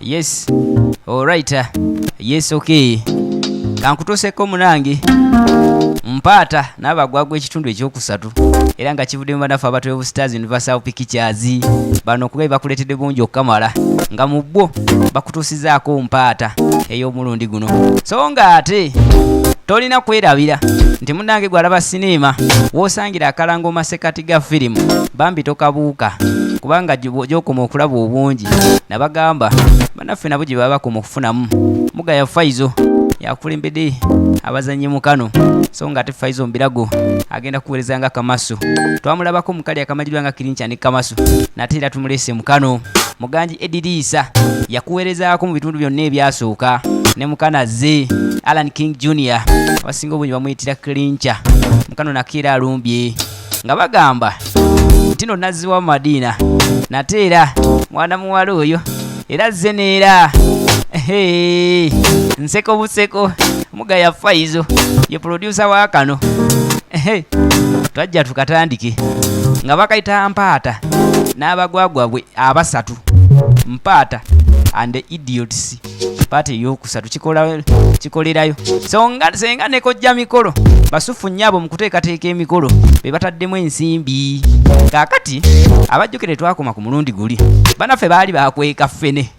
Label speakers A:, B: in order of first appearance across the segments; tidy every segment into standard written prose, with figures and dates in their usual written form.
A: Yes. Alright. Yes, okay. Kankutuseko munange. Mpaata n'abagwagwa ekitundu ekyokusatu era nga kivudde mu banafu abatwevu Stars Universal Pictures bano kuba bakuleetedde bungi okukamala nga mu bwo bakutuusizaako mpaata ey'omulundi guno so nga ate tolina kwerabira nti munnange gwalaba sinema woosangira akalango masekati ga firimu bambi tokabuuka kubanga gy'okoma okulaba obungi nabagamba banaffe nabo gye baba bakoma okufunamu mugaya Faizo yakulembedde abazannyi mu kano so nga ate Faizo mbirago agenda kuweereza nga Kamasu twamulabako mukali akamajirwa nga Kirincha ne Kamasu nate era tumulese mu kano muganji Edidisa yakuweerezaako mu bitundu byonna ebyasooka ne mukana ze Alan King Jr. abasinga obungi bamuyitira Kirincha mukano nakira alumbye nga bagamba ntino nazzi wa Madina nate era mwana muwala oyo era zeneera nseko buseko mugaya Faizo ye producer wa kano twajja tukatandike nga bakayita mpaata n'abagwagwabwe abasatu mpaata and the idiots mpaata eyokusatu kikolerayo so nga senga nekojja mikolo basufu nnyabo mu kuteekateeka emikolo be bataddemu ensimbi kaakati abajjukire twakoma ku mulundi guli banaffe baali bakweka ffene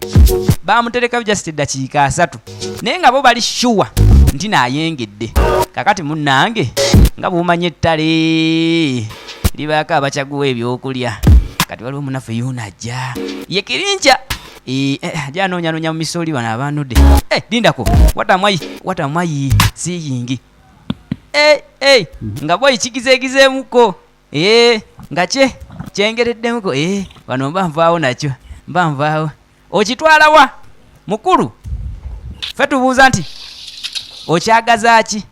A: bamutereka just eddakiika 3 naye nga bo bali sure nti naayengedde kakati munnange nga bumanye ettale libaako abakyaguwa ebyokulya kati waliwo munaffe yonajja ye Kirincha janoonya mu misooli bano abanudde lindako watamwayi siyingi nga boyi kigizeegizeemuko nga kyengereddemukko bano mbanvaawo nakyo mbanvaawo okitwala wa mukulu ffe tubuuza nti okyagaza ki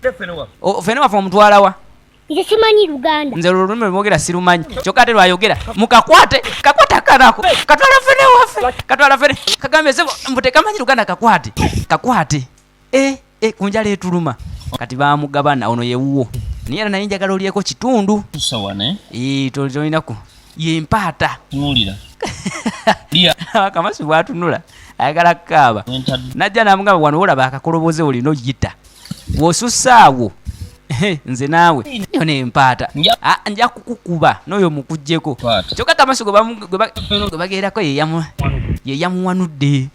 A: fene waffe omutwala wa
B: nze simanyi Luganda
A: nze olulimi lwogera sirumanyi kyokka ate lwayogera mukakwate akanako katwala fene kagambe sebo mbutekamanyi Luganda kakwate kunjala etuluma kati bamugabana ono yewuwo niye naye njagala olyeko kitundu tolinako yempaata
C: tunulira
A: Kamasu bwatunula ayagala kaaba najja namugamba wano olaba akakoloboze olina oyita wosussaawo nze naawe yo nempaata nja kukukuba n'oyo mukujjeko kyokka Kamasu gwe bagerako yeyamuwanudde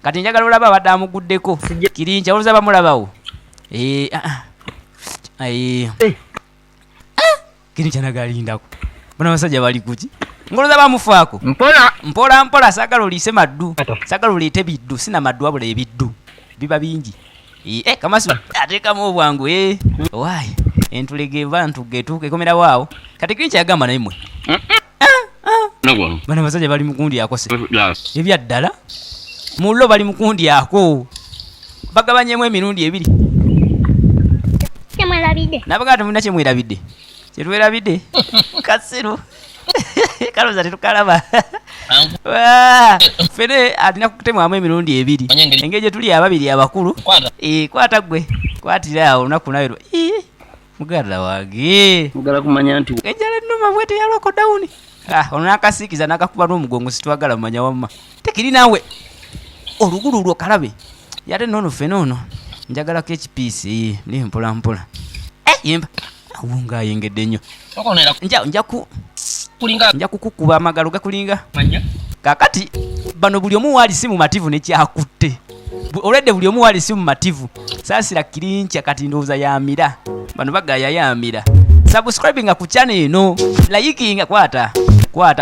A: kati njagala olaba abadde amuguddeko Kirincha oluza bamulabawo Kirincha nagalindako bona basajja bali kuki ngoloza bamufaako mpola sagala oliise maddu sagala oliite biddu sina maddu wabula ebiddu biba bingi Kamasu ateekamu obwangu waayi entulege bantu getuuka ekomerawo awo kati Kirincha yagamba naye mwe bana basajja bali mukundi akose ebyaddala mullo bali mukundi ako bagabanyemu emirundi 2
B: kyemwerabidde
A: nabagamba temulina kyemwerabidde kyetwerabidde kasiru kaloza tetukalaba fene alina kutemwamu emirundi 2 engeri gye tuli ababiri abakulu kwata gwe kwatira awo olunaku nawe mugala wange
C: mugala kumanya nti
A: enjala ennuma bwete yaloko dawuni ono nakasiikiza nakakuba n'omugongo situwagala mumanya wamma tekiri naawe olugulu lwo kalabe yate noono fene ono njagalako ekipiisi muli mpolampola yemba awunga ayengedde nnyo nja kukukuba amagalo gakulinga kakati bano buli omu waali si mumativu nekyakutte olwedde buli omu waali si mumativu saasira Kirincha kati ndowooza yamira bano bagaya yamira subscribinga ku channel eno layikinga kwata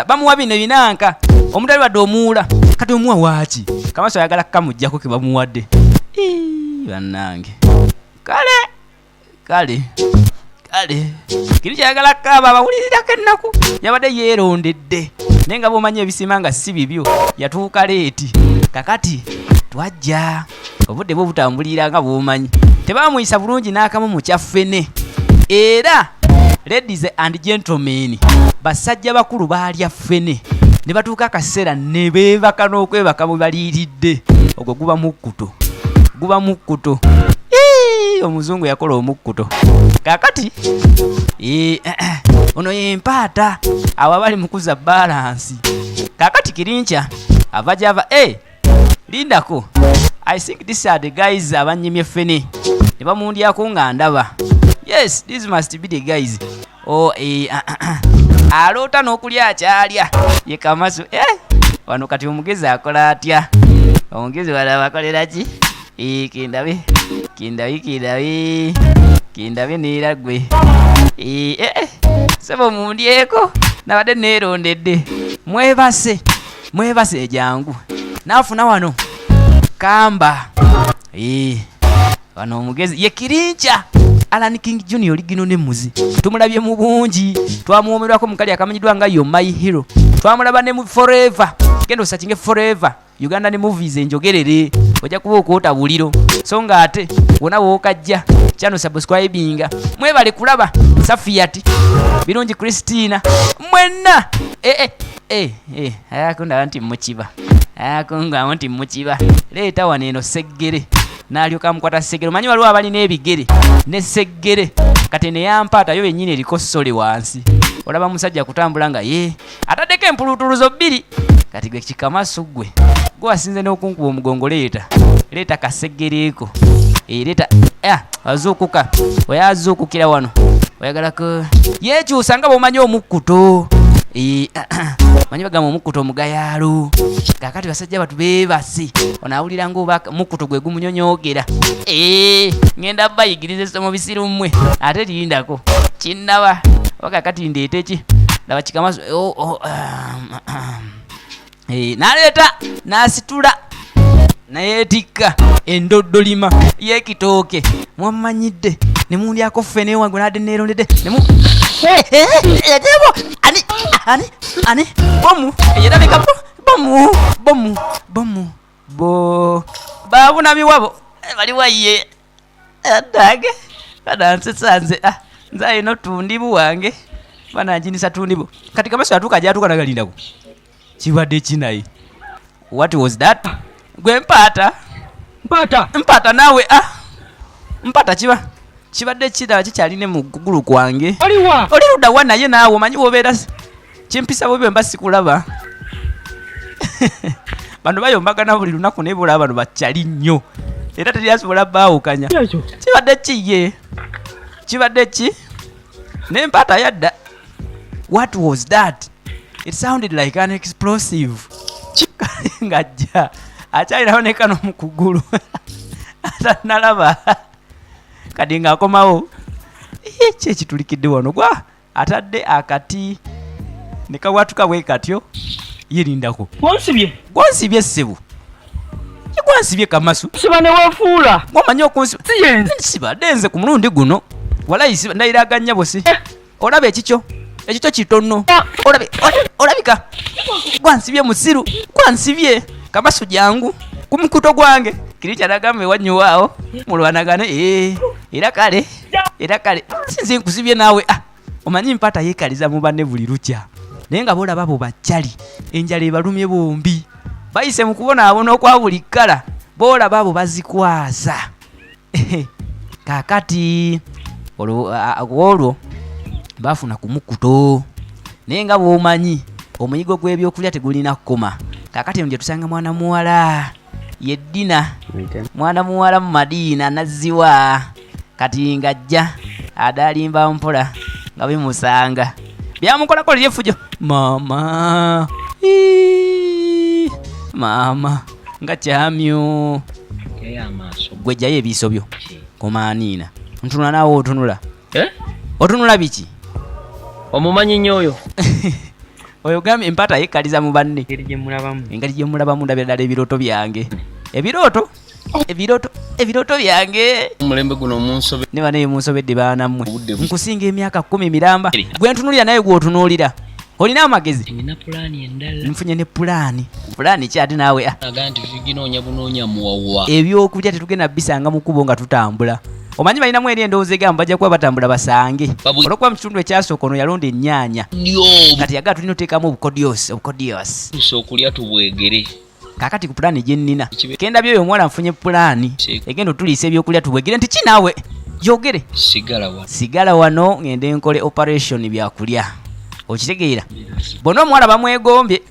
A: bamuwa bino binanka omutali wadde omuwula kati omuwa waaki Kamasu ayagala kamujjako ke bamuwadde bannange kale Kirincha ayagala kaaba abawulirirako ennaku yabadde yeerondedde naye nga bomanyi ebisima nga si bibyo yatuuka leeti kakati twajja obudde bwe butambulira nga bwomanyi tebamuyisa bulungi n'akamu mu kyaffene era ladies and gentlemen basajja bakulu baalya ffene ne batuuka akaseera ne beebaka n'okwebaka bwe baliiridde ogwo guba mukkuto omuzungu yakola omukkuto kakati ono yempaata awo abali mukuza balansi kakati Kirincha ava gyava lindako. I think these are the guys abanyimye fene ne bamundyako nga ndaba. Yes, these must be the guys. Oh, aloota n'okulya akyalya ye Kamasu. Wano kati omugezi akola atya? Omugezi wala bakolera ki? Kindabe neeragwe. Sebo mundyeko nabadde neerondedde. Mwebase jangu. Naafuna wano Kamba. Wano omugezi ye Kirincha. Alan King Junior ligino ne muzi. Tumulabye mu bungi. Twamuwomerwako mukali akamanyiddwa nga yo My Hero. Twamulaba ne mu Forever. Gendo sachinge Forever. Uganda ne movies enjogerere. Ojja kuba okwota buliro. So nga ate wona wookajja. Channel subscribinga. Mwebale kulaba Safiat. Birungi Christina. Mwenna. Ayakunda anti muchiba. Ayakunga anti muchiba. Leeta waneno seggere. Nalyoka mukwata seggere. Manyi waliwo abali n'ebigere ne seggere. Kati ne yampata yo yennyini eriko ssole wansi. Olaba musajja kutambula nga ataddeko empulutuluzo 2. Kati gwe Kamasu gwe. Gwe wasinze n'okunkuba omugongo leeta kaseggereeko. Leeta azuukuka. Oyazuukukira wano. Oyagala ko yeekyusa nga bw'omanyi omukkuto. Manyi bagamba omukkuto omugayaalo. Kakati basajja batu beebase. Onaawulira ng'oba mukkuto gwe gumunyonyoogera. Ngenda bayigiriza essomo bisiru mmwe. Ate lindako. Kinnaba. Wakakati ndeete ki? Laba Kamasu. Naleeta n'asitula nayeetikka endoddolima y'ekitooke. Mwamanyidde ne mundyako ffene wange nadde neerondedde nemu ani bomu eyerabika bomu babunami wabo baliwa ye adage kadansesanze nze ayina otundibu wange bananjinisa tundibu. Kati Kamasu atuuka gyatuuka nagalindako kibadde kinayi. What was that? Gwe mpata nawe mpata kibadde kidaba kikyaline mu kugulu kwange. Oli ludda wa naye naawe omanyi wobeera kimpisa bwe mba sikulaba. Bano bayombagana buli lunaku naye bulaba bano bakyali nnyo era teryasobola baawukanya. Kibadde ki ne mpata yadda. What was that? It sounded like an explosive. Ngajja akyalirawo ne kano mu kugulu atanalaba kadi ng'akomawo ki ekitulikidde wano gwa atadde akati ne kawatuka bwe katyo yerindako. Gwonsibye ssebo gwansibye Kamasu
C: siba ne weefuula
A: gwamanyi okunsiba nze ku mulundi guno walayisi ndayiraganya bosi. Olaba ekikyo kitono olabika gwansibye musiru gwansibye Kamasu jangu ku mukuto gwange. Kirincha nagambe wanyuwaawo mulwanagane era kale sinze nkusibye naawe. Omanyi mpata yeekaliza mu banne buli lukya naye nga boolaba bo bakyali enjala ebalumye bombi bayise mu kubonaabona okwa buli kkala boolaba abo bazikwasa. Kaakati olwo bafuna ku mukuto naye nga bw'omanyi omuyigo gw'ebyokulya tegulina kkoma. Kaakati eno gye tusanga mwana muwala ye Dina, mwana muwala mu Madiina nazziwa kati ng'ajja adalimba mpola nga bimusanga byamukolako lyefujo mama nga kyamyo gwe jjayo ebiiso byo komaaniina ntunula naawe otunula otunula biki
C: omumanyi nnyo oyo
A: oyo gambye empata yekkaliza mu banne engeri gye mulabamu ndabira ddala ebirooto byange ebirooto byange
C: omulembe guno omunsobe
A: ne bane munsobedde baanammwe nkusinga emyaka 10 miramba gwe ntunulira naye gw'otunuulira olina amagezi.
C: Nina pulaani endala.
A: Nfunye ne pulaani ki ate naawe
C: aga nti tuginoonya bunoonya muwawa
A: ebyokulya tetugenda bisanga mu kkubo nga tutambula. Omanyi balinamu eri endowooza egamba bajja kuba batambula basange olwokuba mu kitundu ekyasooka ono yalonda ennyaanya kati yagala tulina oteekamu obukodyosi
C: okulya tubwegere.
A: Kaakati ku pulaani gye nnina kenda byoyo omuwala nfunye pulaani egenda otuliisa ebyokulya tubwegere nti kinaawe gyogere sigala wano ngende nkole operation byakulya okitegeera. Bona omuwala bamwegombye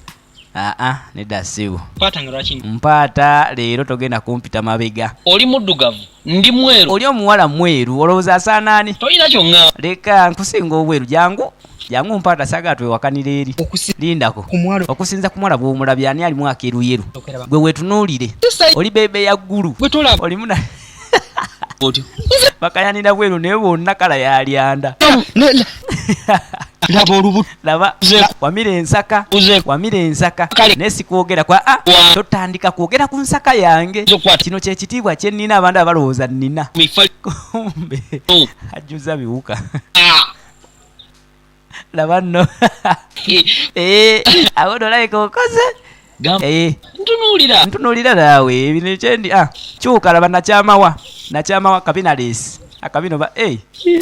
A: nedda ssibu.
D: Mpata nga lwaki?
A: Mpaata leero togenda kumpita mabega.
C: Oli muddugavu ndi mweru.
A: Oli omuwala mweru olowooza asaana ani?
C: Tolina kyonna.
A: Leka nkusinga obweru jangu Mpaata saagala twewakanira eri. Lindako okusinza ku mwala bw'omulabye ani alimu akeeruyeru gwe weetunuulire oli bebe ya ggulu olimu na bakayanira bweru naye bonna kala yalyanda. Laba wamira ensaka naye sikwogera totandika kwogera ku nsaka yange. Kino kye kitiibwa kye nnina abantu abalowooza nnina kumbe ajjuza biwuka. Laba nno awo nolabika okoze ntunuulira naawe bino kyendi kyuka laba nakyamawa kabina leesi akabino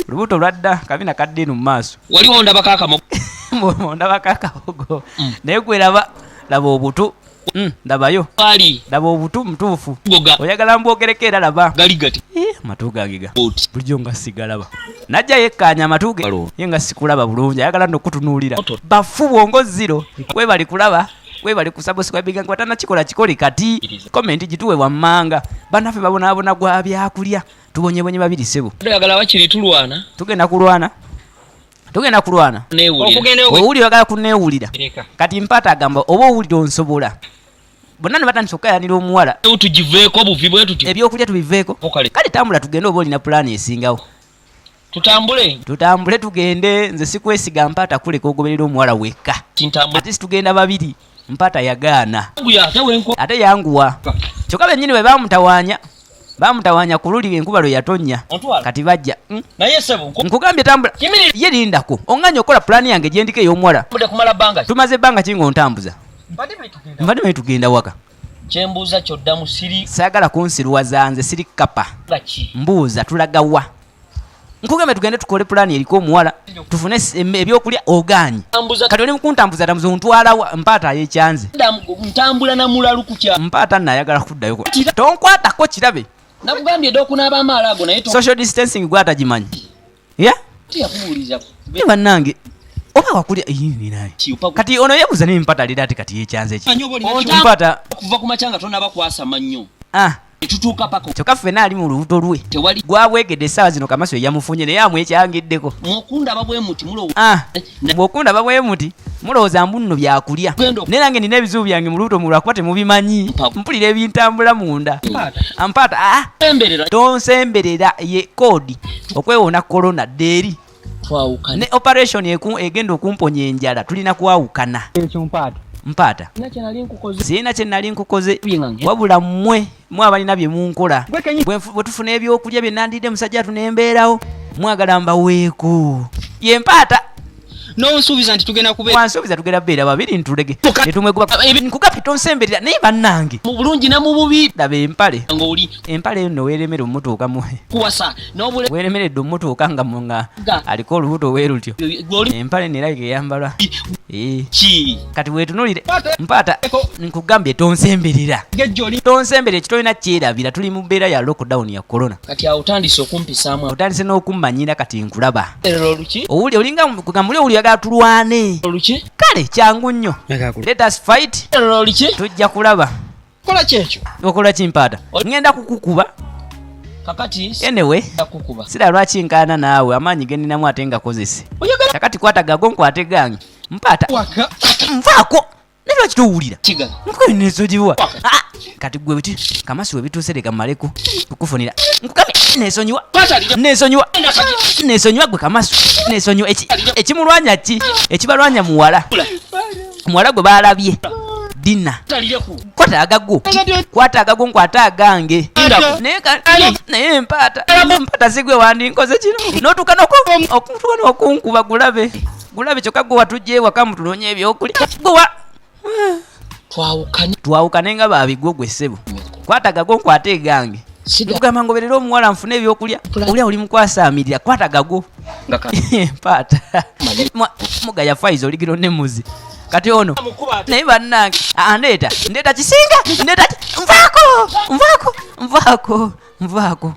A: olubuto lwadda kabina kaddenu mu maaso
C: waliwo ndabako akamogo
A: ndabako akabogo naye gwe laba obutu ndabayo laba obutu mutuufu oyagala mbwogereko era laba
C: gali gati
A: amatu gange bulijjo nga sigalaba najja yekkaanya amatu ge ye nga sikulaba bulungi ayagala nokutunuulira bafu bwongo ziro webali kulaba webali kusubscribinga nga batanakikola kikole kati komenti gituwe wammanga bannaffe babonaabona gwa byakulya tubonyebonye babiri sebo
C: oyagala bakiri tulwana
A: tugenda kulwana owuli oyagala kuneewulira kati Mpaata agamba oba owulira onsobola bonna ne batandika okukayanira omuwala
C: tugiveeko buvi bwe tuti
A: ebyokulya tubiveeko kale tambula tugende oba olina pulaani esingawo tutambule tugende nze sikwesiga Mpaata kuleka ogoberera omuwala wekka ate situgenda babiri Mpaata yagaana ate yanguwa kyokka bennyini bwe bamutawaanya ku luli enkuba lwe yatonnya kati bajja nkugambye tambula ye lindako oŋŋanya okola pulaani yange gyendika ey'omuwala tumaze ebbanga ki ng'ontambuza mbadde bwe tugenda waka
C: kyembuuza kyoddamu siri
A: saagala kunsiruwaza nze siri kapa mbuuza tulaga wa nkugambye tugende tukole pulaani eriko omuwala tufune ebyokulya ogaanyi kati oli mukuntambuza tamuza ontwalawa Mpaata ayekyanze
C: ntambula na mulalu kukya
A: Mpaata nayagala kuddayo tonkwatako kirabe
C: nakugambye dde okunaaba amaala ago naye
A: social distancing gwatagimanyi
C: tiyakubuuliza
A: bannange oba wakulya naye kati ono yebuuza naye Mpaata alira ati kati yekyanze ki Mpaata
C: okuva ku macanga tonaba kwasama nnyo tutuuka pako
A: kyokka ffenna ali mu lubuto lwe gwabwegedde essaawa zino Kamaso yamufunye naye amwekyangiddeko
C: mwokundaba bwe muti
A: bw'okundaba bwe muti mulowooza mbu nno byakulya naye nange nina ebizibu byange mu lubuto mulwakuba temubimanyi mpulira ebintambula munda Mpaata tonsemberera ye koodi okwewona korona ddeeri ne operation egenda okumponya enjala tulina kwawukana Mpaata sirina kye nali nkukoze wabula mmwe abalina bye munkola bwe tufuna ebyokulya bye nandidde musajja atunembeerawo mwagala mbaweeko ye Mpaata
D: nonsuubiza nti tugenda
A: wansuubiza tugenda beera babiri ntulege nkugapye tonsemberera naye bannange
C: mu bulungi ne mu bubi
A: laba empale eyo nno weeremere omutuuka weeremeredde omutuuka nga aliko olubuto weerutyo empale nerabika eyambalwa kati weetunulire Mpaata nkugambye tonsemberera ekitolina kyerabira tuli mu mbeera ya lockdown ya corona
C: kati awo
A: otandise n'okummanyira kati nkulaba owuli olinga kugambule owuli oyagala tulwane kale kyangu nnyo let us fight tujja kulaba okola ki Mpaata ngenda kukukuba anyway sira lwaki nkaana naawe amaanyi geninamu ate ngakozese kakati kwatagago nkwate gange Mpaata nvaako naye lwaki towulira nkwenesogiwa kati gwe biti Kamaso webituuse leka mmaleko kukufunira nkugambye nesonyiwa gwe Kamaso nesonyiwa ekimulwanya ki ekibalwanya muwala gwe balabye dina kwata agago nkwate agange naye Mpaata zigwe wandinkoze kino notuuka nokunkuba gulabe kyokka gwe watujja ewaka mutunonye ebyokulya gwewa twawukane nga babigwo gwe ssebo kwata gago nkwate egange kugamba ngoberera omuwala nfune ebyokulya olya oli mukwasaamirira kwata gago Mpaata mugaya faiza oligiro nemuzi kati ono naye bannange ndeeta kisinga nvaako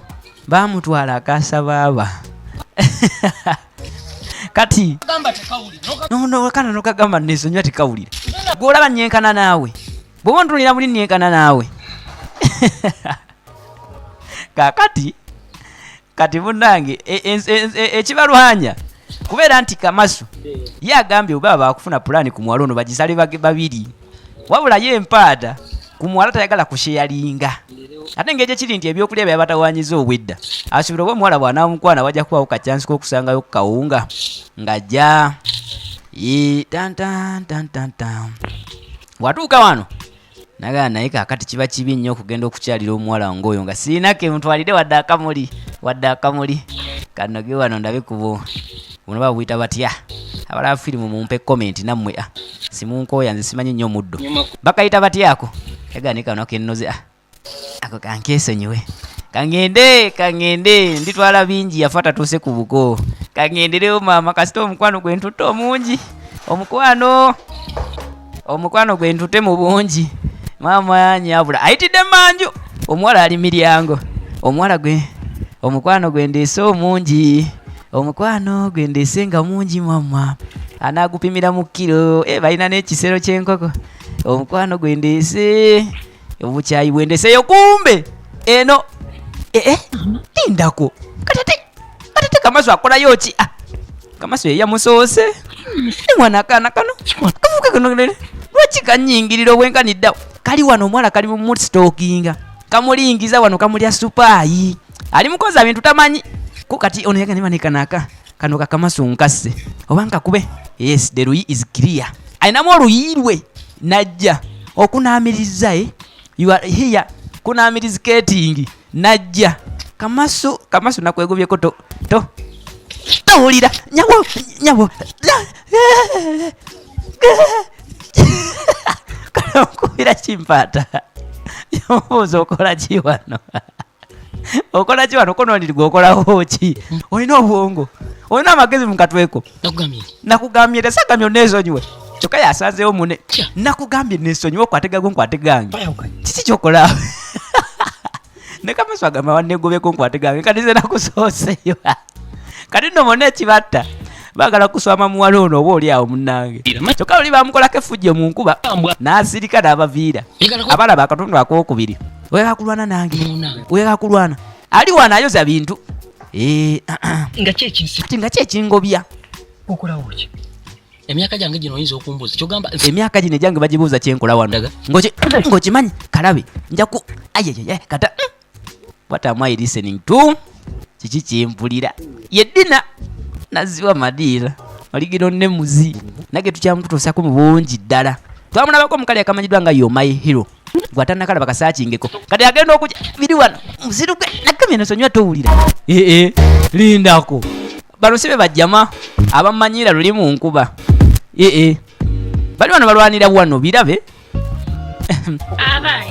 A: bamutwala akaasa baaba kati
C: gamba tekawuli
A: no kana nokagamba nesonyiwa tekawulira gwolaba nyenkana naawe bwoba ntulira muli nyenkana naawe kakati kati munnange ekibalwanya kubeera nti Kamasu ye agambye oba bakufuna pulaani ku mwalo ono bagisale babiri wabula ye Empaata ku mwala tayagala kusheyalinga ate ng'ekyo kiri nti ebyokulya bya batawanyiza obwedda asobola oba omuwala bw'anaamukwana wajja kubawo kacyansi k'okusangayo kawunga ng'ajja watuuka wano nagala naye kakati kiba kibi nnyo okugenda okukyalira omuwala ng'oyo nga siinake mutwalire wadde akamuli kanoge wano ndabe kubo buno babuyita batya abalaba firimu mumpe comment nammwe simunkooya nze simanyi nnyo muddo bakayita batyako yagane kano kennoze ako kankeesonyiwe kangende nditwala bingi yafa tatuuse ku buko kangendereyo maama kasita omukwano gwe ntutte omungi omukwano gwe ntutte mu bungi maama nyabula ayitidde manju omuwala ali miryango omukwano gwe ndeese omungi omukwano gwe ndeese nga mungi mama anaagupimira mu kilo balina n'ekisero ky'enkoko omukwano gwe ndeese obukyayi bwe ndeeseyo kumbe eno lindako katete Kamasu akolayo ki Kamasu yeyamusoose mwana akaana kano kavuke kano lwaki kanyingirira obwenkaniddawo kali wano omuwala kali mu stalkinga kamulingiza wano kamulya supaayi ali mukoza bintu tamanyi ko kati ono yagane banekanaka kano Kamasu nkasse oba nkakube yes the ruyi is clear ayinamu oluyirwe najja okunaamiriza you are here kunaamiriziketingi najja Kamasu nakwegobyeko tawulira nyabo kano nkubira kimpaata yomubuuza okola ki wano konondirwa okolawo ki olina obwongo olina amagezi mukatweko nakugambye tesagamye oneesonyiwe kyokka yasanzeewo mune nakugambye neesonyiwe okwategago nkwate gange kiki kyokola ne Kamasu agamba wanegobeko nkwate gange kati ze nakusooseyo kati nno mona ekibatta baagala kuswama muwala ono oba oli awo munnange kyokka oli bamukolako efujjo mu nkuba n'asirika n'abaviira abalaba akatundu akookubiri oyagala kulwana nange oyagala kulwana ali wano ayoza bintu nga kyekingobya
C: emyaka gyange gino oyinza okumbuuza kyogamba
A: emyaka gino egyange bagibuuza kyenkola wano ng'okimanyi kalabe njaku kata what am I listening to kiki kyempulira yeddina naziwa madiira oligiro ne muzi nage tukyamututuusako mu bungi ddala twamulabako omukali akamanyidwa nga yo my hero gwatanakala bakasaakingeko kati agenda okujja biri wano muziru gwe nakamye nosonywa towulira lindako bano sibe bajjama abamanyira luli mu nkuba bali wano balwanira wano birabe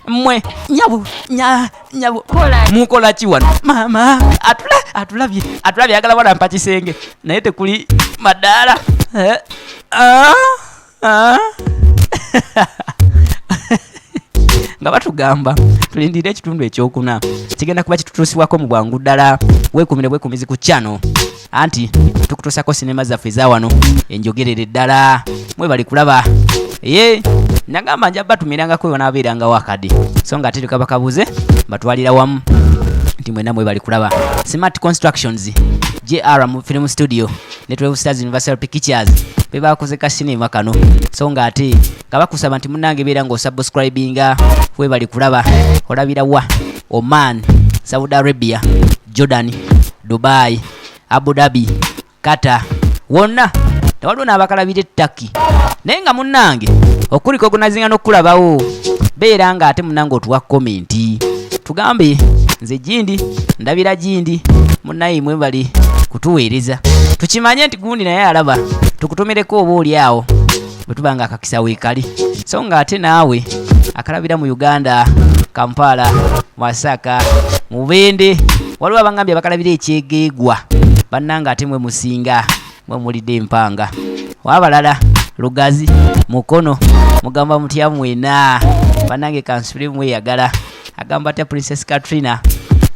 A: mmwe nyabo mukola ki wano mama atulabye agala wala mpa kisenge naye tekuli madaala nga batugamba tulindire ekitundu ekyokuna kigenda kuba kitutuusibwako mu bwangu ddala weekumire bwekumizi ku channel anti tukutuusako sinema zaffe eza wano enjogerere ddala mwe bali kulaba nagamba nja batumirangako eyo n'abeerangawo akadi so nga ate tukabakabuze batwalira wamu nti mwena mwe bali kulaba Smart Constructions JR mu film studio ne 12 Stars Universal Pictures be bakoze ka sinema kano so nga ate kabakusaba nti munnange beera ng'osubscribinga we bali kulaba olabira wa Oman, Saudi Arabia, Jordan, Dubai, Abu Dhabi, Qatar wonna tewaliwo n'abakalabira ettaki naye nga munnange okuliko okunazinga n'okulabawo beera nga ate munnange otuwa komenti tugambe nze Gindi ndabira Gindi munnaye mwe bali kutuweereza tukimanye nti gundi naye alaba tukutumireko oba oli awo bwe tuba nga akakisa weekali so nga ate naawe akalabira mu Uganda, Kampala, Masaka, Mubende waliwo abangambye bakalabira ekyegeegwa bannanga ate mwe musinga mwe mulidde empanga wabalala Lugazi, Mukono, mugamba mutya mwena bannange kansule mweyagala agamba atya Princess Katrina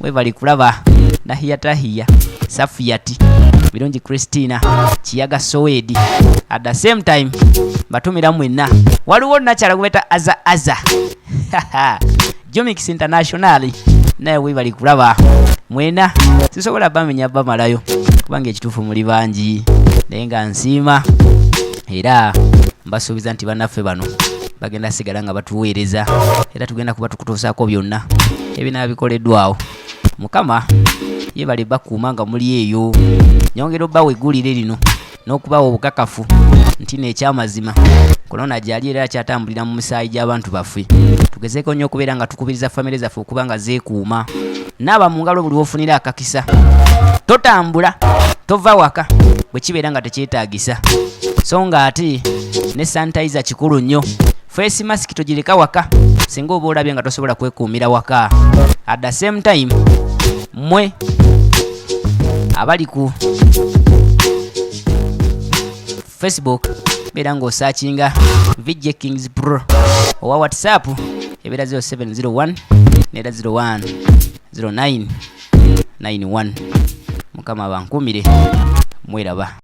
A: we bali kulaba nahiya tahiya Safiyati birungi Christina Kiyaga Sowedi. At the same time batumira mwenna waliwo nakyala kubeta aza Jomix International naye webali kulaba mwena sisobola bamenya bamalayo kubanga ekituufu muli bangi naye nga nsiima era mbasuubiza nti bannaffe bano bagenda sigala nga batuweereza era tugenda kuba tukutuusaako byonna ebinaabikoleddwawo. Mukama yebale bakuuma nga muli eyo nyongera obbawo eggulire lino n'okubawo obukakafu nti n'ekyamazima kolona gyali era kyatambulira mu musaayi gy'abantu baffe. Tugezeeko nnyo okubeera nga tukubiriza famire zaffe okuba nga zeekuuma. Naaba mu ngalo buli wofunira akakisa. Totambula tova waka bwe kibeera nga tekyetaagisa. So nga ate ne sanitizer kikulu nnyo. Face mask togireka waka singa oba olabye nga tosobola kwekuumira waka. At the same time mwe abali ku Facebook beera ng'osaakinga VJ Kings Pro owa WhatsApp ebeera 0701 nera 01 09 91. Mukama bankumire mweraba.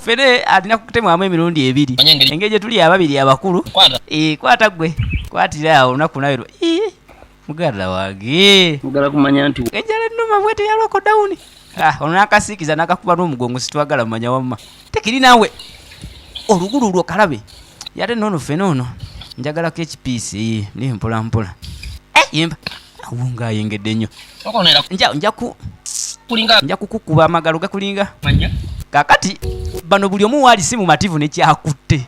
A: Fene alina kutemwamu emirundi ebiri. Engeri gye tuli ababiri abakulu. Kwata gwe. Kwatira awo olunaku nawe. Mugala wange.
C: Mugala kumanya nti
A: ejjala nnuma bwete yaloko dawuni. Ono nakasiikiza nakakuba n'omugongo situwagala mumanya wamma. Tekiri naawe. Olugulu lwo kalabe. Yate nono fene ono. Njagalako ekipiisi ni mpola mpola. Yemba. Awunga ayengedde nnyo. Nja kukukuba amagalo gakulinga. Kakati bano buli omu waali si mumativu ne kyakutte.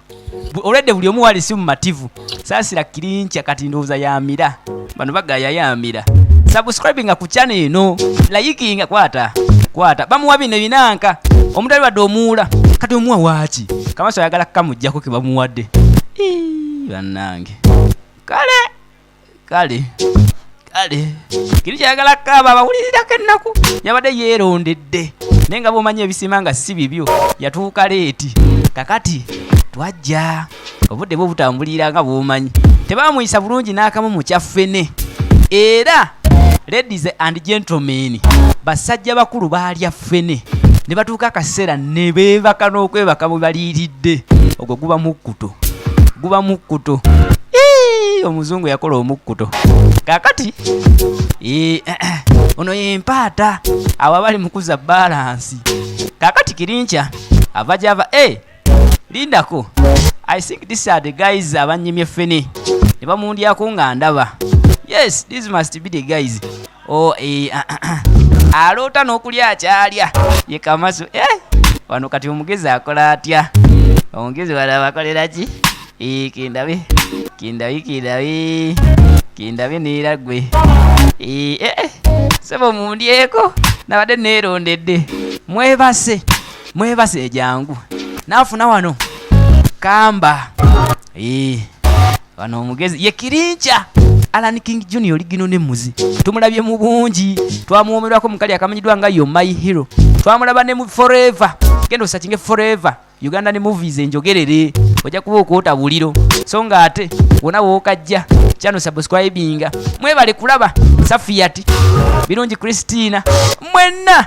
A: Olwedde buli omu waali si mumativu. Saasira Kirinkya kati ndowooza yamira. Bano bagaya yamira. Subscribing ku channel eno. Liking kwata. Bamuwa bino binanka. Omutali wadde omuula. Kati omuwa waaki. Kamaso ayagala kamujjako ke bamuwadde. Bannange. Kale. Kirinkya ayagala kaba abawulirirako ennaku. Yabadde yeerondedde. Naye nga bw'omanya ebisima nga si bibyo. Yatuuka leeti. Kakati twajja. Obudde bwo butambulira nga bw'omanyi. Tebamuyisa bulungi n'akamu mu kyaffene. Era ladies and gentlemen, basajja bakulu baalya ffene. Ne batuuka akaseera ne beebaka n'okwebaka bwe baliiridde. Ogwo guba mukkuto. Omuzungu yakola omukkuto. Kakati ono yempaata abo abali mukuza balansi. Kakati Kirinkya ava gyava lindako. I think these are the guys abanyimye ffene. Ne bamundyako nga ndaba. Yes, this must be the guys. Aloota n'okulya akyalya ye Kamaso. Wano kati omugezi akola atya? Omugezi walaba akolera ki? Kindabe neera gwe. Sebo mundyeko nabadde neerondedde. Mwebase jangu. Naafuna wano kamba. Wano omugezi ye Kirinkya. Alan King Junior ligino ne muzi. Tumulabye mu bungi. Twamuwomerwako mukali akamanyiddwa nga yo my hero. Twamulaba ne mu Forever. Gendo searching Forever. Uganda ne movies enjogerere. Ojja kuba okwota buliro. So nga ate wona wookajja. Channel subscribinga. Mwebale kulaba Safiat. Birungi Christina. Mwenna.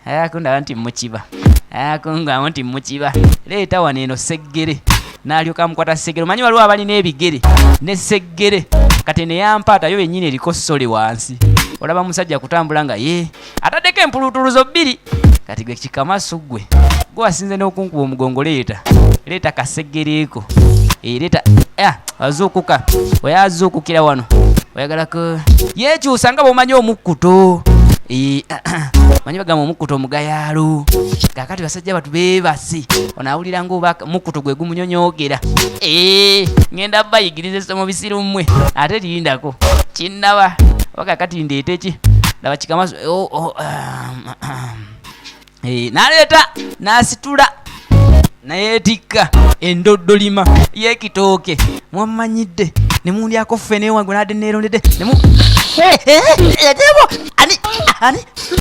A: Ayakunda anti mukiba. Ayakunga anti mukiba. Leeta waneno seggere. Nalyoka mukwata seggere. Manyi waliwo abali n'ebigere ne seggere. Kati ne yampaata yo yennyini eriko ssole wansi. Olaba musajja kutambula nga ataddeko empulutuluzo bbiri. Kati gwe Kikamaso gwe wasinze n'okunkuba omugongo leeta kaseggereeko. Leeta azuukuka oyazuukukira wano oyagalako yeekyusa nga bw'omanyi omukkuto. Manyi bagamba omukkuto omugayaalo. Kakati basajja batu beebase. Ono awulira ng'oba mukkuto gwe gumunyonyoogera. Ngenda bayigiriza essomo bisiru mmwe ate lindako kinnaba wakakati ndeete ki laba Kikamaso. Naleeta n'asitula nayeetikka endoddolima y'ekitooke. Mwamanyidde ne mundyako ffene wange nadde neerondedde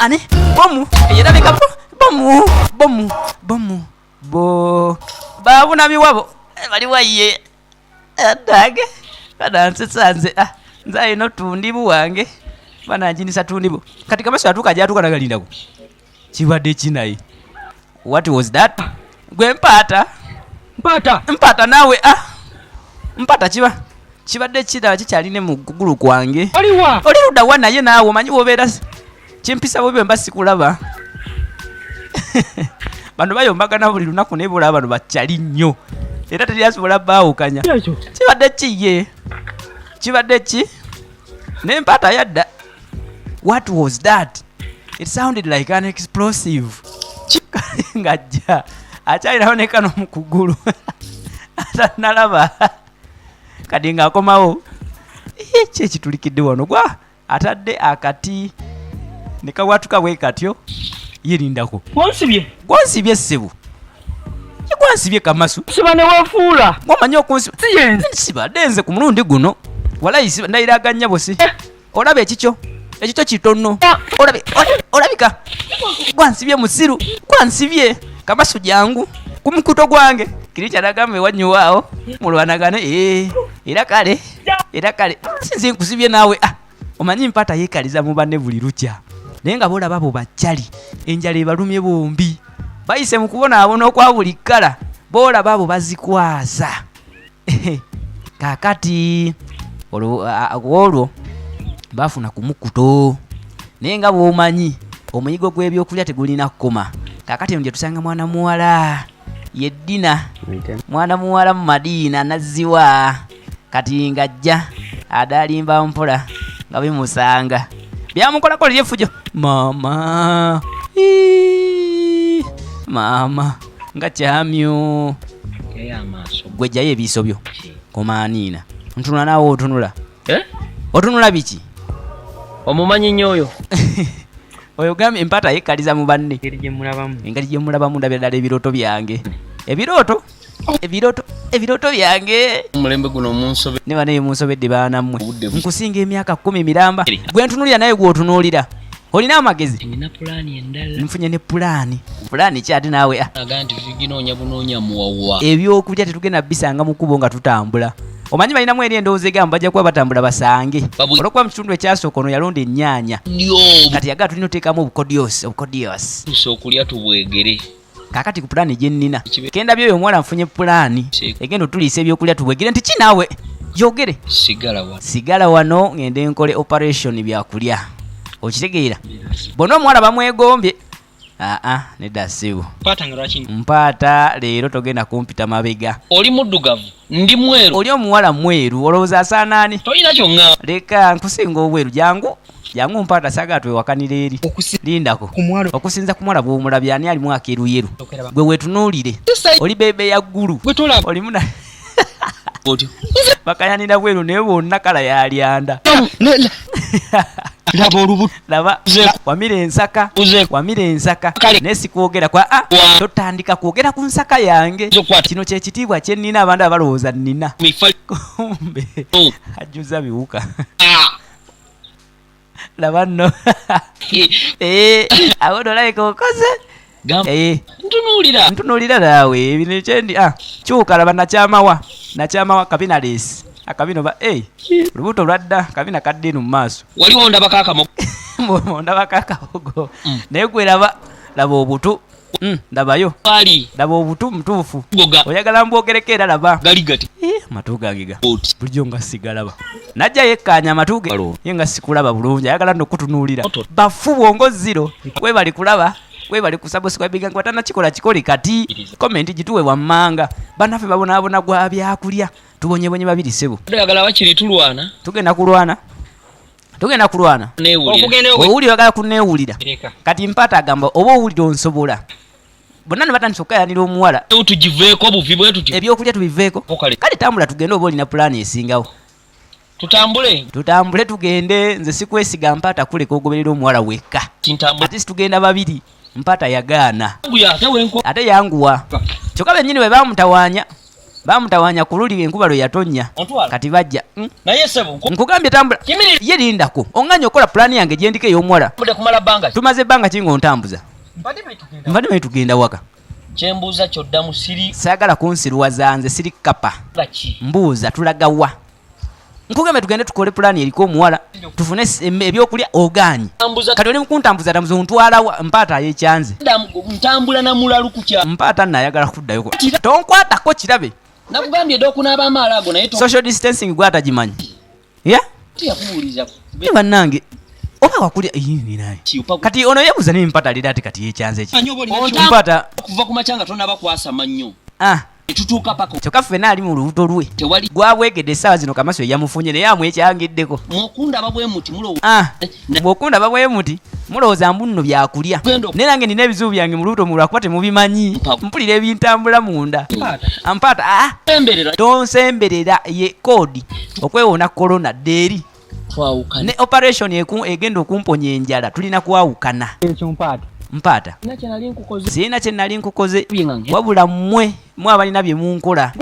A: ani bomu eyerabika bomu babunami wabo bali waye adage badansetsa nze nze ayina tundibu wange bananjinisa tundibu. Kati Kamaso yatuuka gyatuuka nagalindako kibadde kinayi. What was that? Gwe mpata nawe mpata kibadde kiraba kikyaline mu kugulu kwange. Oli ludda wa naye naawe omanyi wobeera kimpisa bwe mba sikulaba. Bano bayombagana buli lunaku naye bulaba bano bakyali nnyo era teryasobola baawukanya. Kibadde ki n'empata yadda. What was that? It sounded like an explosive. Ngajja akyalirawo ne kano mu kugulu atanalaba kadi ng'akomawo ki ekitulikidde wano gwa atadde akati ne kawatuka bwe katyo yerindako. Gwansibye ssebo gwansibye Kamaso
C: siba ne wafuula
A: mwamanyi okunsiba sibadde nze ku mulundi guno walayisi ndayiraganya bosi. Olaba ekikyo kitono olabika gwansibye musiru gwansibye Kamaso jangu ku mukuto gwange. Kirinkya nagambe wanyuwaawo mulwanagane era kale sinze nkusibye naawe. Omanyi mpata yeekaliza mu banne buli lukya naye nga boolaba bo bajjali enjala ebalumye bombi bayise mu kubonaabona okwa buli kkala boolaba abo bazikwasa kaakati olwo baafuna ku mukkuto naye nga bw'omanyi omuyigo gw'ebyokulya tegulina kkoma kaakati eno gye tusanga mwana muwala yeddina mwana muwala mu Madiina nazziwa kati ng'ajja adaalimba mpola nga bimusanga byamukolako lyeffujo maama maama nga kyamyo gwe jjayo ebiiso byo komaaniina ntunula naawe otunula otunula biki
E: omumanyi nnyo oyo
A: oyo gambye empata yekkaliza mu banne engeri gye mulabamu ndabira ddala ebirooto byange ebirooto byange
E: omulembe guno omunsobe
A: ne banaye munsobedde baanammwe nkusinga emyaka 10 miramba gwe ntunulira naye gw'otunuulira olina amagezi
E: nina pulaani endala
A: nfunye ne pulaani ki ate naawe
E: aga nti tuginoonya bunoonya muwawa
A: ebyokulya tetugenda bisanga mu kkubo nga tutambula omanyi balinamu eri endowooza egamba bajja kuba batambula basange olwokuba mu kitundu ekyasooka ono yalonda ennyaanya kati yagala tulina oteekamu obukodyosi
E: okulya tubwegere
A: kaakati ku pulaani gye nnina kenda byoyo omuwala nfunye pulaani egenda otuliisa ebyokulya tubwegere nti kinaawe yogere sigala wano ngende nkole operation byakulya okitegeera bonna omuwala bamwegombye nedda ssibu mpaata leero togenda kumpita mabega
E: oli muddugavu ndi mweru
A: oli omuwala mweru olowooza asaanaani
E: tolina kyonga
A: leka nkusinga obweru jangu mpaata saagala twewakanira eri lindako okusinza ku muwala bw'omulabye ani alimu akeeruyeru gwe wetunuulire oli bebe ya ggulu olimu bakayanira bweru naye bonna kala yalyanda laba wamira ensaka naye sikwogera totandika kwogera ku nsaka yange kino kyekitiibwa kyennina abantu abalowooza nnina kumbe ajjuza biwuka laba nno awo nolabika okoze ntunuulira naawe bino ekyendi kyuka laba nakyamawa kabina leesi akabino lubuto lwadda kabina kadde eno mu maaso
E: waliwo
A: ondabako akabogo naye gwe laba obutu ndabayo laba obutu mutuufu oyagala mbwogereko era laba amatu gange bulijjo nga sigalaba najja yekkaanya amatu ge ye nga sikulaba bulungi ayagala nokutunuulira bafu bwongo ziro webali kulaba webali kusubscribinga watanakikola kikole kati komenti gituwe wammanga bannaffe babonaabona gwa byakulya tubonyebonye babiri sebo
E: oyagala wakiri tulwana
A: tugenda kulwana owuli oyagala kuneewulira kati mpaata agamba oba owulira onsobola bonna ne batandika okukayanira omuwala
E: tugiveeko buvi bwe tuti
A: ebyokulya tubiveeko kale tambula tugende oba olina pulaani esingawo tutambule tugende nze sikwesiga mpaata kuleka ogoberera omuwala wekka ate situgenda babiri mpaata yagaana ate yanguwa kyokka bennyini bwe bamutawaanya ku luli enkuba lwe yatonnya kati bajja nkugambye tambula ye lindako oŋŋanya okola pulaani yange gyendiko ey'omuwala tumaze ebbanga ki ng'ontambuza mbadde bali tugenda waka
E: kyembuuza kyoddamu siri
A: saagala kunsiruwaza nze siri kapa mbuuza tulaga wa nkugambye tugende tukole pulaani eriko omuwala tufune ebyokulya ogaanyi kati oli mukuntambuza tamuza ontwala mpaata yekyanze
E: ntambula namulalu kukya
A: mpaata nayagala kuddayoko tonkwatako kirabe
E: nakugambye dde okunaaba amaala ago naye
A: social distancing gwatagimanyi
E: yakubuuliza
A: bannange oba wakulya naye kati ono yebuuza naye mpaata leero ate kati yekyanze mpaata
C: okuva ku macanga tonaba kwasama nnyo tutuuka pako
A: kyokka ffenna ali mu lubuto lwe gwabwegedde essaawa zino Kamaso yamufunye naye amwekyangiddeko bw'okundaba bwe muti mulowooza mbu nno byakulya naye nange nina ebizibu byange mu lubuto mulwakuba temubimanyi mpulira ebintambula munda mpaata tonsemberera ye koodi okwewona korona ddeeri ne operation egenda okumponya enjala tulina kwawukana mpaata sirina kye nali nkukoze wabula mmwe abalina bye munkola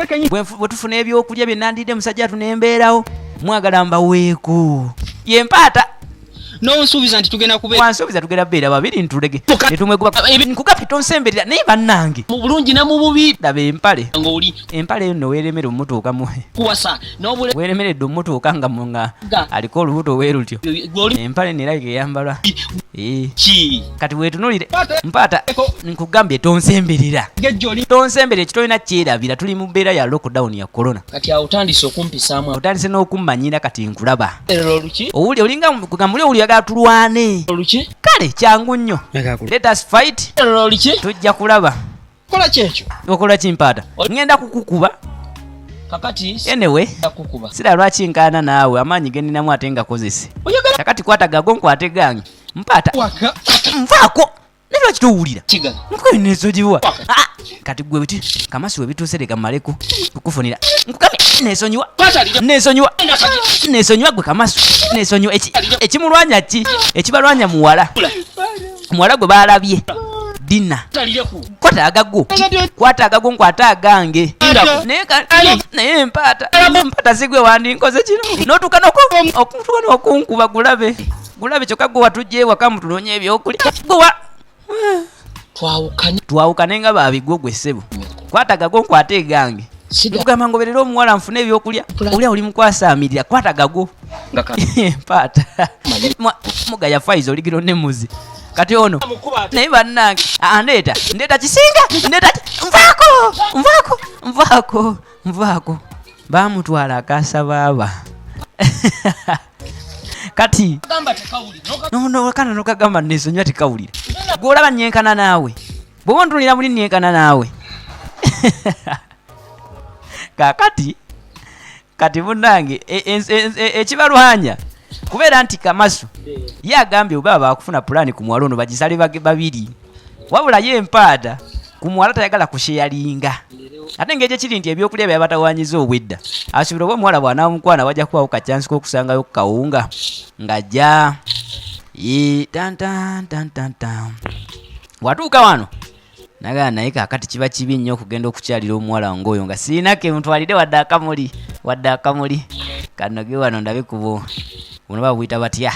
A: bwe tufuna ebyokulya bye nandidde musajja tunembeerawo mwagala mbaweeko ye mpaata
D: N'onsuubiza nti tugenda kubeera.
A: Wansuubiza tugenda beera babiri ntulege. Netumweguba. Nkugambye tonsemberera naye bannange.
E: Mu bulungi na mu bubi.
A: Laba empale.
E: Ng'oli.
A: Empale eno weeremere omutuuka mu.
E: Kuwasa. N'obule.
A: Weeremeredde omutuuka nga munga. Aliko olubuto weerutyo. Empale nerayike eyambalwa.
E: Ki.
A: Kati weetunulire. Mpaata nkugambye tonsemberera. Tonsemberera ekitolina kyerabira tuli mu mbeera ya lockdown ya corona.
E: Kati awo otandise okumpisaamu.
A: Otandise n'okummanyira kati nkulaba.
E: Oluki.
A: Owuli olinga kugamba oli oyagala tulwane.
E: Oluki.
A: Kale kyangu nnyo. Let us fight.
E: Oluki.
A: Tujja kulaba.
E: Kola kyekyo.
A: Okola kimpaata. Ngenda kukukuba.
E: Kakati.
A: Anyway.
E: Kukuba.
A: Sira lwaki nkaana naawe amaanyi geninamu ate nga kozese. Kakati kwata gago nkwate gange. Mpaata. Nvaako. Nero kitowulira.
E: Kiga.
A: Nkwe nesonyiwa. Kati gwe biti Kamasi we bituuse gamaleko kukufunira. Nkugambye nesonyiwa. Nesonyiwa. Nesonyiwa gwe Kamasi. Nesonyiwa ekimulwanya ki? Ekibalwanya muwala. Muwala gwe balabye. Dina. Kwata agago. Kwata agago nkwata agange. Naye mpaata. Mpaata sigwe wandinkoze kino. N'otukana okunkuba gulabe. Gulabe kyokka gwe watujje ewaka mutunonye ebyokulya. Gwe twawukane nga babigwo gwe ssebo. Kwata gago nkwate gange. Kugamba ngoberera omuwala nfune ebyokulya. Olya oli mukwasaamirira kwata gago. Mpaata. Mugaya Faizo oligiro ne muzi. Kati ono naye bannange ndeeta kisinga ndeeta nvaako bamutwala akasa baaba. Kati kana nokagamba nesonyiwa tekawulira. Gwolaba nyenkana naawe bwoba ntulira muli nyenkana naawe. Kati munnange ekibalwanya kubeera nti Kamasu ye agambye oba bakufuna pulaani ku mwala ono bagisale babiri, wabula ye Empaata ku mwala tayagala kusheyalinga. Ate ng'ekyo kiri nti ebyokulya bya batawanyiza obwedda asuubira oba omuwala bw'anaamukwana wajja kubawo kacyansi k'okusangayo ku kawunga ng'ajja watuuka wano nagala naye kaakati kiba kibi nnyo okugenda okukyalira omuwala ng'oyo nga siinake ntwalire wadde akamuli kanoge wano ndabe kubo buno babuyita batya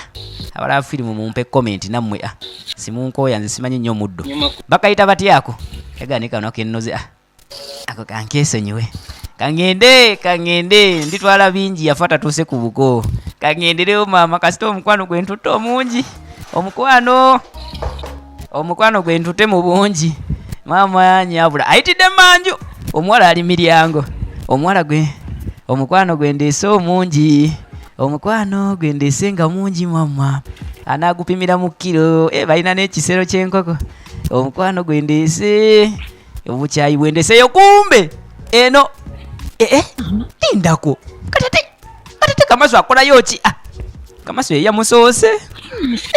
A: abalaba firimu mumpe comment nammwe simunkooya nze simanyi nnyo muddo bakayita batyako yagala ne kano kennoze ako kankeesonyiwe kangende nditwala bingi yafa tatuuse ku buko kangendereyo maama kasita omukwano gwe ntutte omungi omukwano gwe ntutte mu bungi maama nyabula ayitidde manju omuwala ali miryango omukwano gwe ndeese omungi omukwano gwe ndeese nga mungi mama anaagupimira mu kilo balina n'ekisero ky'enkoko omukwano gwe ndeese obukyayi bwe ndeeseyo kumbe eno lindako katete Kamasu akolayo ki? Kamasu ye yamusoose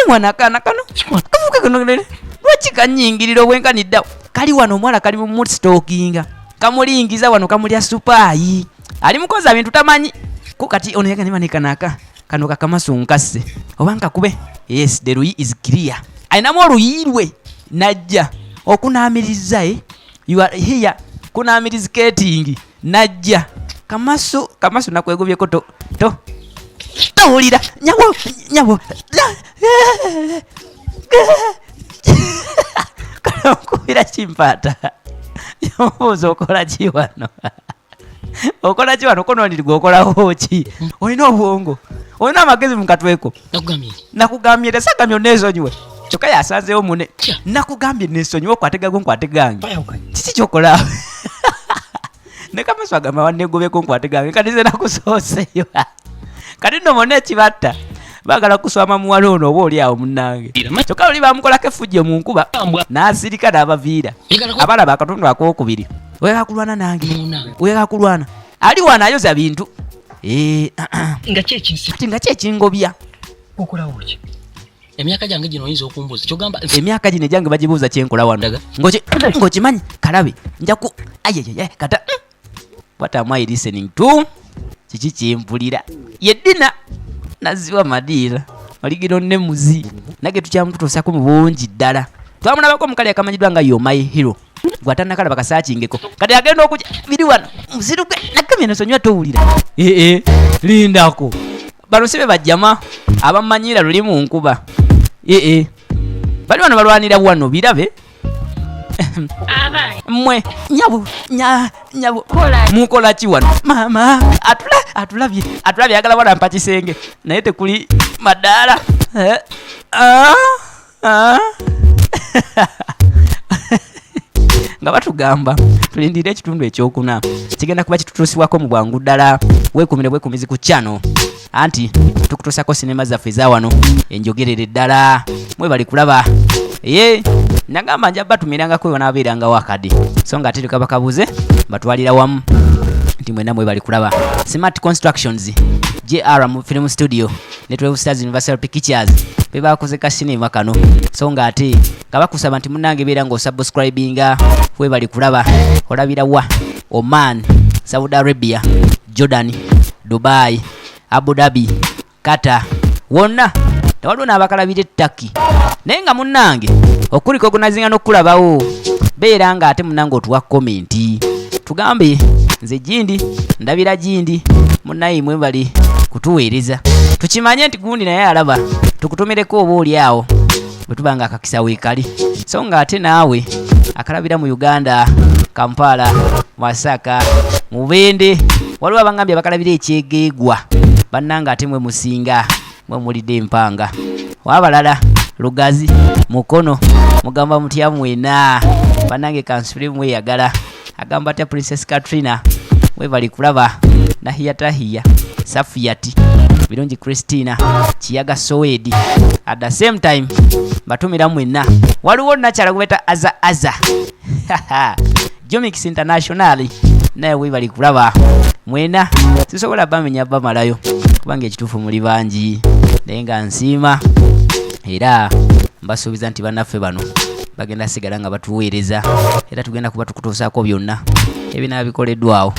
A: mwana akaana kano kavuka kano lwaki kanyingirira obwenkaniddawo kali wano omwala kali mu stalkinga kamulingiza wano kamulya supaayi ali mukoza bintu tamanyi ko kati ono yaga nimanekanaka kano Kamasu nkasse oba nkakube. Yes, the Rui is clear. Ainamu oluyirwe najja okunaamiriza you are here kunaamiriziketingi najja Kamasu nakwegobyeko to tawulira nyabo kana kubira Kimpaata yomubuuza okola ki wano kono ndirigwe okolaho ki? Olina obwongo olina amagezi mukatweko. Nakugambye tesagamye oneesonyiwe kyokka yasanzeewo mune nakugambye neesonyiwe okwategago nkwategange kiki kyokola? Ne Kamasu agamba wanneegobeko nkwategange kati ze nakusooseyo kati nno mona ekibatta baagala kuswama muwala ono oba oli awo munnange kyokka oli bamukolako effujjo mu nkuba n'asirika n'abaviira abalaba akatundu akookubiri oyagala kulwana nange oyagala kulwana ali wano ayoza bintu nga kyekingobya
E: emyaka gyange gino oyinza okumbuuza kyogamba
A: emyaka gino egyange bagibuuza kyenkola wano ng'okimanyi kalabe njaku kata what am I listening to? Kiki kyempulira yeddina naziwa madiira oligiro ne muzi nage tukyamututuusako mu bungi ddala twamulabako omukali akamanyiddwa nga yo my hero gwatannakala bakasaakingeko kati agenda okujja biri wano muziruge nakamye nosonywa towulira lindako balusibe bajjama abamanyira luli mu nkuba bali wano balwanira wano birabe mwe nyabu mukola ki wano mama atulabye agala bwana mpa kisenge naye tekuli madaala nga batugamba tulindire ekitundu ekyokuna kigenda kuba kitutuusibwako mu bwangu ddala weekumire bwekumizi ku channel anti tukutuusako sinema zaffe eza wano enjogerere ddala mwe bali kulaba nagamba nja batumirangako yo naabeeranga wakadi so nga ate tukabakabuze batwalira wamu nti mwena mwe bali kulaba Smart Constructions JR mu Film Studio ne 12 Stars Universal Pictures bebakoze ka sinema kano so nga ate kabakusaba nti munange beera ngo subscribinga we bali kulaba olabira wa Oman, Saudi Arabia, Jordan, Dubai, Abu Dhabi, Qatar wonna tewaliwo n'abakalabira Turkey naye nga munnange okuliko okunazinga n'okulabawo beera nga ate munnange otuwa komenti tugambe nze Jindi ndabira Jindi munnayi mwe bali kutuweereza tukimanye nti gundi naye alaba tukutumireko oba oli awo bwe tubanga akakisa weekali so nga ate naawe akalabira mu Uganda, Kampala, Masaka, Mubende waliwo abangambye bakalabira ekyegeegwa bannanga ate mwe musinga mwe mulidde empanga wabalala Lugazi Mukono mugamba mutya mwena bannange kansufire mweyagala agamba atya Princess Katrina we bali kulaba Nahiyatahiya Safiyati birungi Christina Kiyaga Sowedi at the same time batumira mwena waliwo nakyala kubeta aza Jomix International naye we bali kulaba mwena sisobola bamenya bamalayo kubanga ekituufu muli bangi naye nga nsiima era mbasuubiza nti bannaffe bano bagenda sigala nga batuweereza era tugenda kuba tukutuusaako byonna ebinaba bikoleddwawo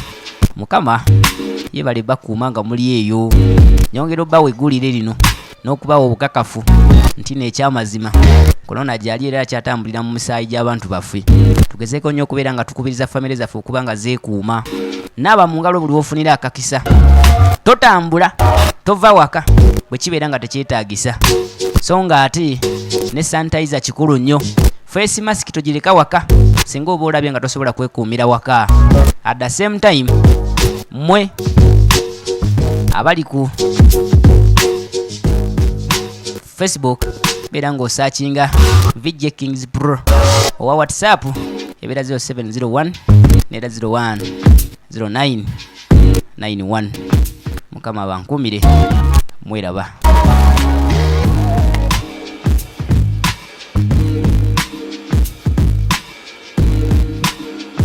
A: mukama ye bali bakuuma nga muli eyo nyongera obbawo eggulire lino n'okubawo obukakafu nti n'ekyamazima kolona gyali era kyatambulira mu musaayi gy'abantu baffe tugezeeko nnyo okubeera nga tukubiriza famire zaffe okuba nga zeekuuma naaba mu ngalo buli wofunira akakisa totambula tova waka bwe kibeera nga tekyetaagisa so nga ate ne sanitizer kikulu nnyo face mask togireka waka singa oba olabye nga tosobola kwekuumira waka at the same time mwe abali ku Facebook beera ng'osaakinga VJ Kings Pro owa WhatsApp ebeera 0701 nera 01 0991 mukama bankumire mweraba